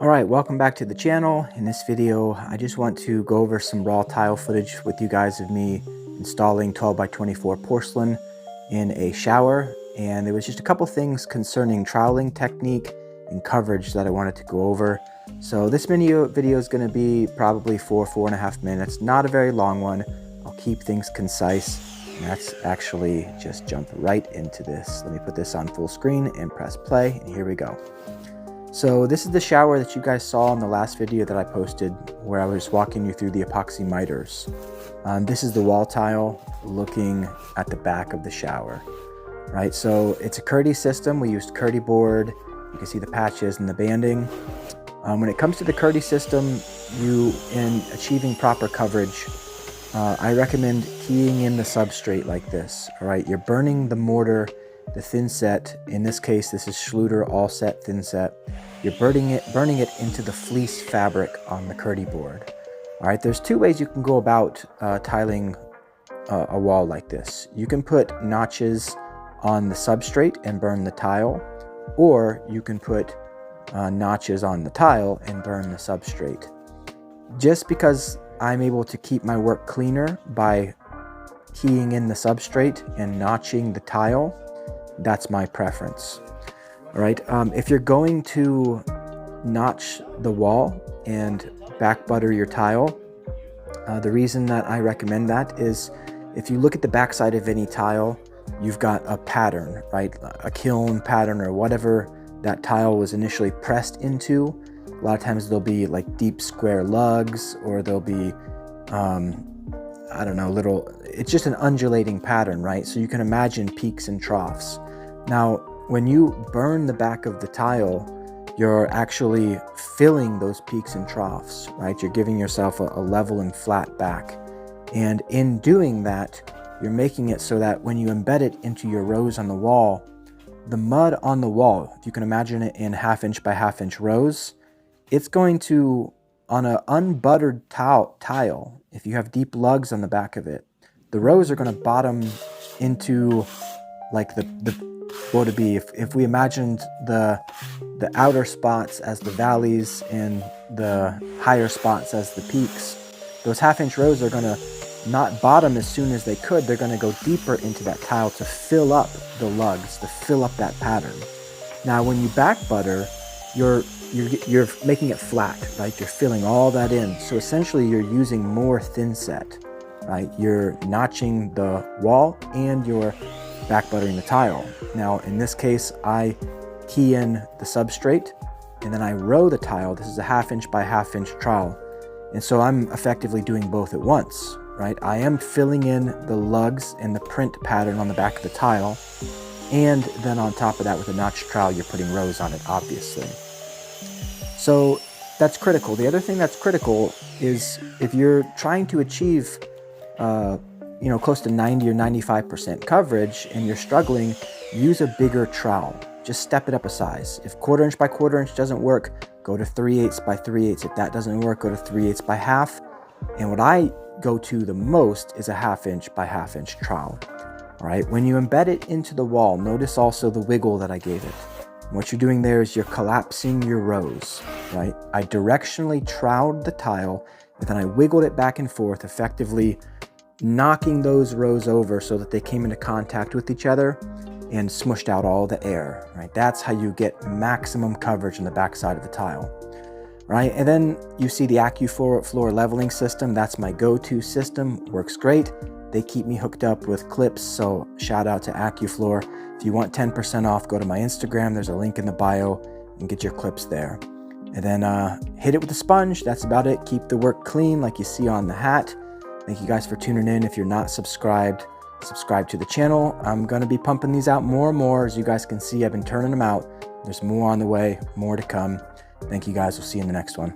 Alright, welcome back to the channel. In this video, I just want to go over some raw tile footage with you guys of me installing 12 by 24 porcelain in a shower. And there was just a couple things concerning troweling technique and coverage that I wanted to go over. So this video is going to be probably 4.5 minutes, not a very long one. I'll keep things concise. And let's actually just jump right into this. Let me put this on full screen and press play, and here we go. So this is the shower that you guys saw in the last video that I posted where I was walking you through the epoxy miters. This is the wall tile looking at the back of the shower, right? So it's a Curdy system. We used Curdy board. You can see the patches and the banding. When it comes to the Curdy system, in achieving proper coverage, I recommend keying in the substrate like this, all right? You're burning the mortar, the Thinset. In this case, this is Schluter Allset Thinset. You're burning it into the fleece fabric on the Curdy board. All right, there's two ways you can go about tiling a wall like this. You can put notches on the substrate and burn the tile, or you can put notches on the tile and burn the substrate. Just because I'm able to keep my work cleaner by keying in the substrate and notching the tile, that's my preference. All right, if you're going to notch the wall and back butter your tile, the reason that I recommend that is if you look at the backside of any tile, you've got a pattern, right? A kiln pattern or whatever that tile was initially pressed into. A lot of times there'll be like deep square lugs, or there'll be, I don't know, it's just an undulating pattern, right? So you can imagine peaks and troughs. Now, when you burn the back of the tile, you're actually filling those peaks and troughs, right? You're giving yourself a level and flat back. And in doing that, you're making it so that when you embed it into your rows on the wall, the mud on the wall, if you can imagine it in 1/2 inch by 1/2 inch rows, it's going to, on an unbuttered tile, if you have deep lugs on the back of it, the rows are going to bottom into like what would it be if we imagined the outer spots as the valleys and the higher spots as the peaks. Those 1/2 inch rows are going to not bottom as soon as they could. They're going to go deeper into that tile to fill up the lugs, to fill up that pattern. Now when you back butter, you're making it flat, right? You're filling all that in. So essentially you're using more Thinset, right? You're notching the wall and you're back buttering the tile. Now in this case, I key in the substrate and then I row the tile. This is a 1/2 inch by 1/2 inch trowel. And so I'm effectively doing both at once, right? I am filling in the lugs and the print pattern on the back of the tile. And then on top of that, with a notch trowel, you're putting rows on it, obviously. So that's critical. The other thing that's critical is if you're trying to achieve close to 90 or 95% coverage and you're struggling, use a bigger trowel. Just step it up a size. If 1/4 inch by 1/4 inch doesn't work, go to 3/8 by 3/8. If that doesn't work, go to 3/8 by 1/2. And what I go to the most is a 1/2 inch by 1/2 inch trowel. All right, when you embed it into the wall, notice also the wiggle that I gave it. What you're doing there is you're collapsing your rows, right? I directionally troweled the tile, and then I wiggled it back and forth, effectively knocking those rows over so that they came into contact with each other and smushed out all the air, right? That's how you get maximum coverage on the backside of the tile, right? And then you see the AccuFloor leveling system. That's my go-to system, works great. They keep me hooked up with clips, so shout out to AccuFloor. If you want 10% off, go to my Instagram. There's a link in the bio and get your clips there. And then hit it with a sponge. That's about it. Keep the work clean like you see on the hat. Thank you guys for tuning in. If you're not subscribed, subscribe to the channel. I'm going to be pumping these out more and more. As you guys can see, I've been turning them out. There's more on the way, more to come. Thank you guys. We'll see you in the next one.